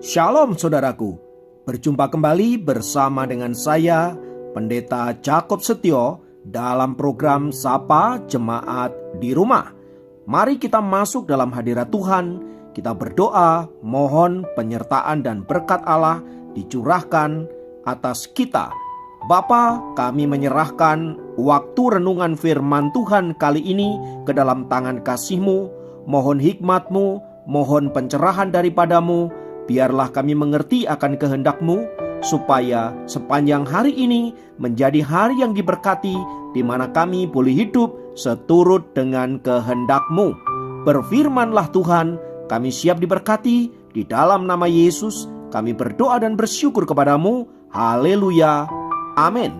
Shalom saudaraku, berjumpa kembali bersama dengan saya, Pendeta Jakob Setio, dalam program Sapa Jemaat di Rumah. Mari kita masuk dalam hadirat Tuhan, kita berdoa, mohon penyertaan dan berkat Allah dicurahkan atas kita. Bapa, kami menyerahkan waktu renungan firman Tuhan kali ini ke dalam tangan kasih-Mu. Mohon hikmat-Mu, mohon pencerahan daripadamu. Biarlah kami mengerti akan kehendak-Mu, supaya sepanjang hari ini menjadi hari yang diberkati, di mana kami boleh hidup seturut dengan kehendak-Mu. Berfirmanlah Tuhan, kami siap diberkati. Di dalam nama Yesus kami berdoa dan bersyukur kepadamu. Haleluya, amin.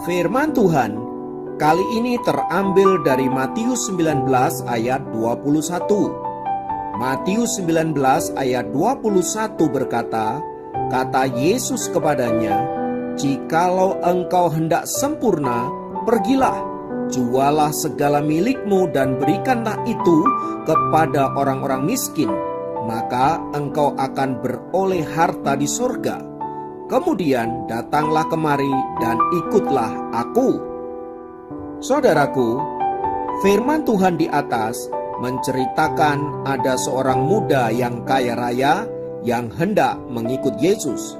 Firman Tuhan kali ini terambil dari Matius 19 ayat 21. Matius 19 ayat 21 berkata, kata Yesus kepadanya, "Jikalau engkau hendak sempurna, pergilah, jualah segala milikmu dan berikanlah itu kepada orang-orang miskin, maka engkau akan beroleh harta di surga. Kemudian datanglah kemari dan ikutlah aku." Saudaraku, firman Tuhan di atas menceritakan ada seorang muda yang kaya raya yang hendak mengikut Yesus.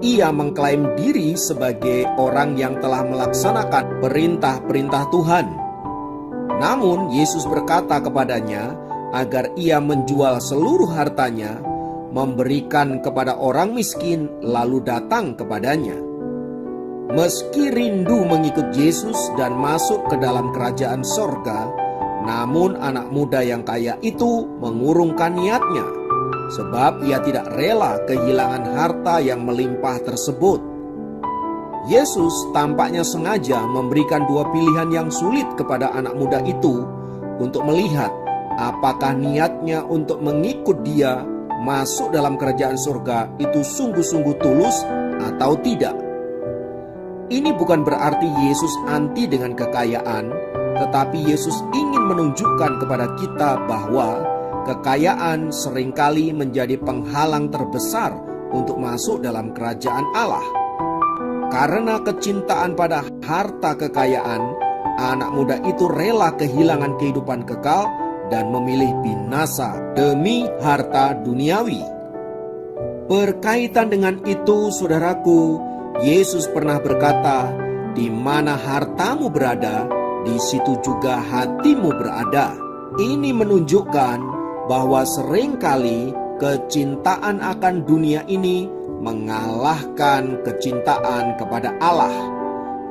Ia mengklaim diri sebagai orang yang telah melaksanakan perintah-perintah Tuhan. Namun Yesus berkata kepadanya agar ia menjual seluruh hartanya, memberikan kepada orang miskin, lalu datang kepadanya. Meski rindu mengikut Yesus dan masuk ke dalam kerajaan sorga, namun anak muda yang kaya itu mengurungkan niatnya, sebab ia tidak rela kehilangan harta yang melimpah tersebut. Yesus tampaknya sengaja memberikan dua pilihan yang sulit kepada anak muda itu untuk melihat apakah niatnya untuk mengikut dia masuk dalam kerajaan surga itu sungguh-sungguh tulus atau tidak. Ini bukan berarti Yesus anti dengan kekayaan, tetapi Yesus ingin menunjukkan kepada kita bahwa kekayaan seringkali menjadi penghalang terbesar untuk masuk dalam kerajaan Allah. Karena kecintaan pada harta kekayaan, anak muda itu rela kehilangan kehidupan kekal dan memilih binasa demi harta duniawi. Berkaitan dengan itu, saudaraku, Yesus pernah berkata, "Di mana hartamu berada, di situ juga hatimu berada." Ini menunjukkan bahwa seringkali kecintaan akan dunia ini mengalahkan kecintaan kepada Allah.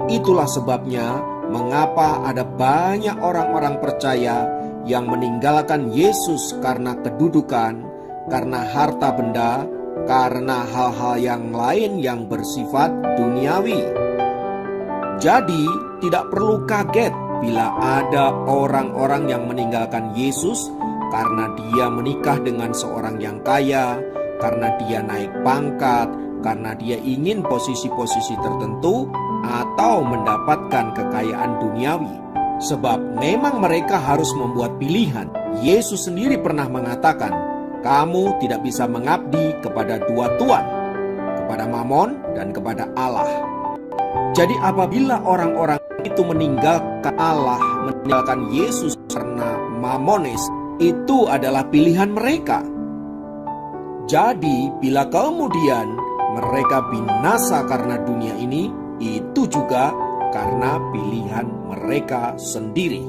Itulah sebabnya mengapa ada banyak orang-orang percaya yang meninggalkan Yesus karena kedudukan, karena harta benda, karena hal-hal yang lain yang bersifat duniawi. Jadi tidak perlu kaget bila ada orang-orang yang meninggalkan Yesus karena dia menikah dengan seorang yang kaya, karena dia naik pangkat, karena dia ingin posisi-posisi tertentu, atau mendapatkan kekayaan duniawi. Sebab memang mereka harus membuat pilihan. Yesus sendiri pernah mengatakan, "Kamu tidak bisa mengabdi kepada dua tuan, kepada Mamon dan kepada Allah." Jadi apabila orang-orang itu meninggalkan Allah, meninggalkan Yesus karena mamonis, itu adalah pilihan mereka. Jadi bila kemudian mereka binasa karena dunia ini, itu juga karena pilihan mereka sendiri.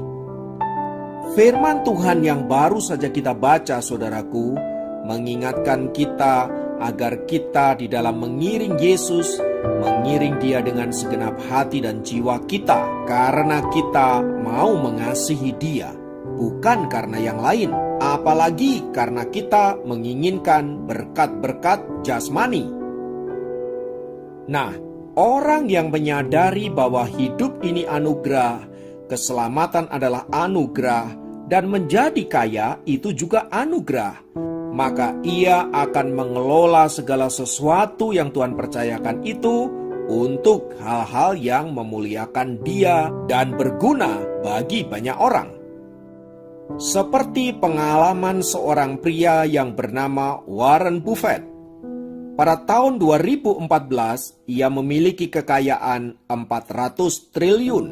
Firman Tuhan yang baru saja kita baca, saudaraku, mengingatkan kita agar kita di dalam mengiring Yesus, mengiring dia dengan segenap hati dan jiwa kita, karena kita mau mengasihi dia, bukan karena yang lain, apalagi karena kita menginginkan berkat-berkat jasmani. Nah, orang yang menyadari bahwa hidup ini anugerah, keselamatan adalah anugerah, dan menjadi kaya itu juga anugerah, maka ia akan mengelola segala sesuatu yang Tuhan percayakan itu untuk hal-hal yang memuliakan dia dan berguna bagi banyak orang. Seperti pengalaman seorang pria yang bernama Warren Buffett. Pada tahun 2014, ia memiliki kekayaan 400 triliun.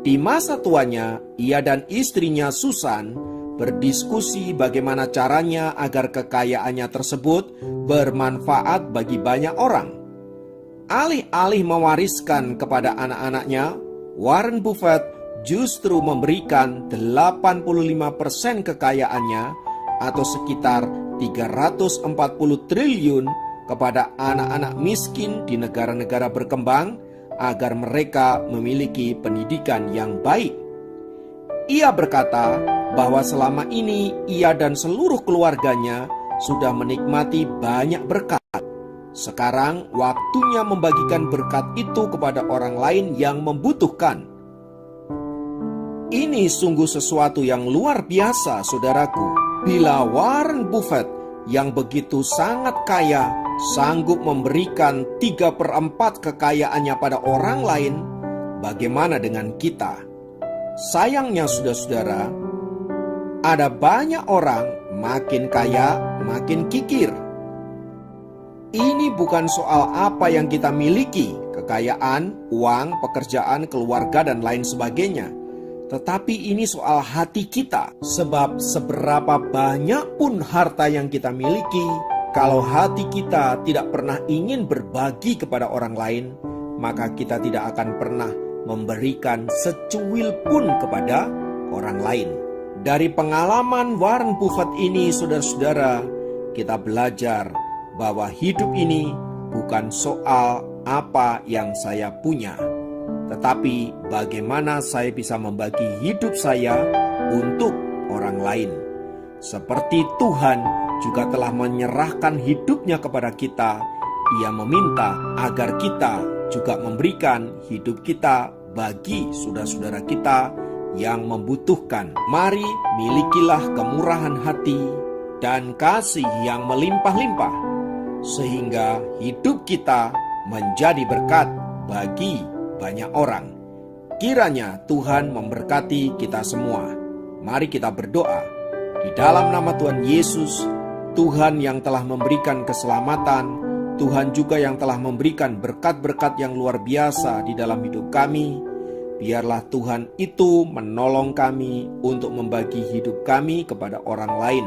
Di masa tuanya, ia dan istrinya Susan berdiskusi bagaimana caranya agar kekayaannya tersebut bermanfaat bagi banyak orang. Alih-alih mewariskan kepada anak-anaknya, Warren Buffett justru memberikan 85% kekayaannya atau sekitar 340 triliun kepada anak-anak miskin di negara-negara berkembang agar mereka memiliki pendidikan yang baik. Ia berkata bahwa selama ini ia dan seluruh keluarganya sudah menikmati banyak berkat. Sekarang waktunya membagikan berkat itu kepada orang lain yang membutuhkan. Ini sungguh sesuatu yang luar biasa, saudaraku. Bila Warren Buffett yang begitu sangat kaya sanggup memberikan 3/4 kekayaannya pada orang lain, bagaimana dengan kita? Sayangnya saudara-saudara, ada banyak orang makin kaya makin kikir. Ini bukan soal apa yang kita miliki, kekayaan, uang, pekerjaan, keluarga, dan lain sebagainya. Tetapi ini soal hati kita. Sebab seberapa banyak pun harta yang kita miliki, kalau hati kita tidak pernah ingin berbagi kepada orang lain, maka kita tidak akan pernah memberikan secuil pun kepada orang lain. Dari pengalaman Warren Buffett ini, saudara-saudara, kita belajar bahwa hidup ini bukan soal apa yang saya punya, tetapi bagaimana saya bisa membagi hidup saya untuk orang lain. Seperti Tuhan juga telah menyerahkan hidupnya kepada kita, Ia meminta agar kita juga memberikan hidup kita bagi saudara-saudara kita yang membutuhkan. Mari milikilah kemurahan hati dan kasih yang melimpah-limpah, sehingga hidup kita menjadi berkat bagi banyak orang. Kiranya Tuhan memberkati kita semua. Mari kita berdoa. Di dalam nama Tuhan Yesus, Tuhan yang telah memberikan keselamatan, Tuhan juga yang telah memberikan berkat-berkat yang luar biasa di dalam hidup kami. Biarlah Tuhan itu menolong kami untuk membagi hidup kami kepada orang lain,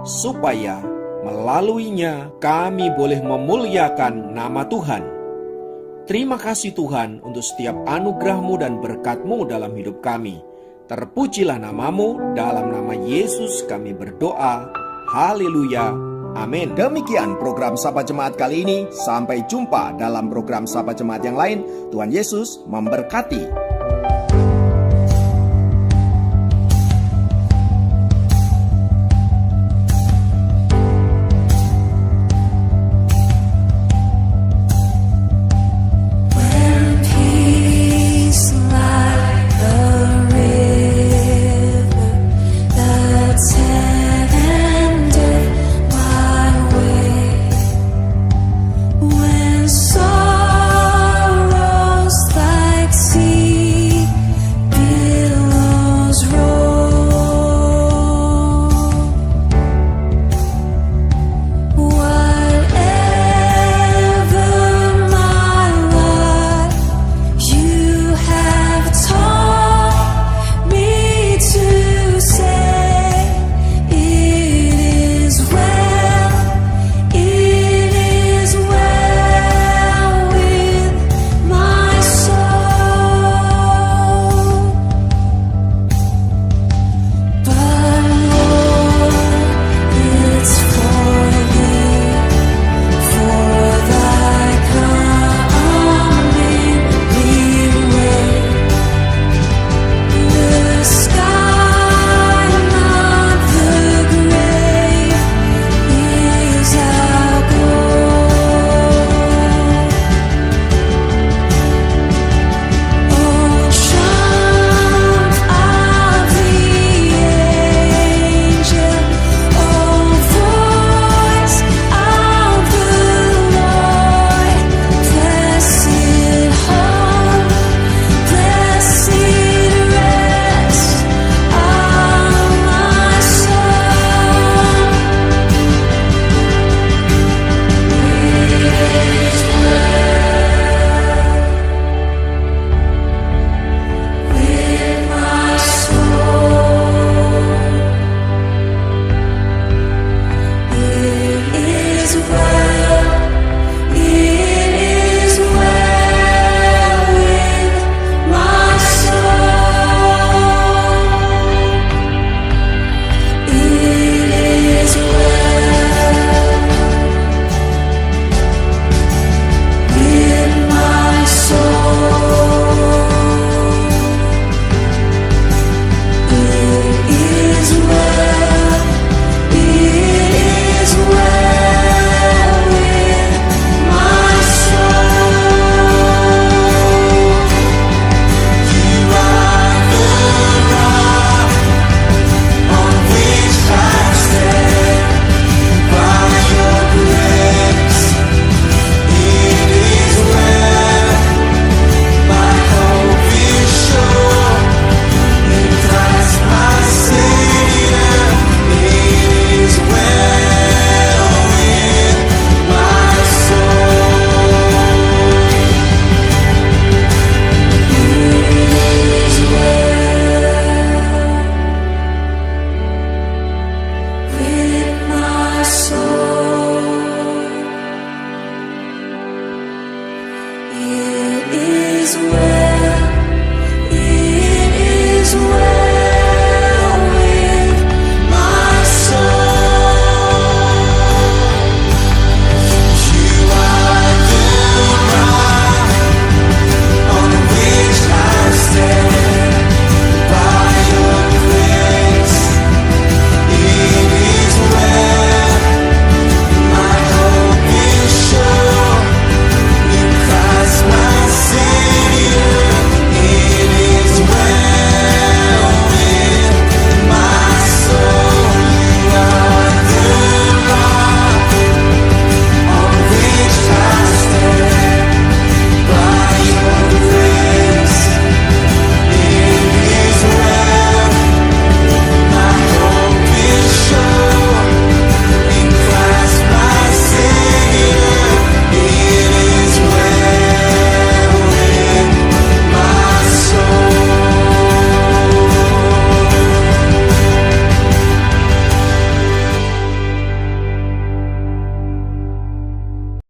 supaya melaluinya kami boleh memuliakan nama Tuhan. Terima kasih Tuhan untuk setiap anugerah-Mu dan berkat-Mu dalam hidup kami. Terpujilah nama-Mu, dalam nama Yesus kami berdoa. Haleluya. Amin. Demikian program Sapa Jemaat kali ini. Sampai jumpa dalam program Sapa Jemaat yang lain. Tuhan Yesus memberkati.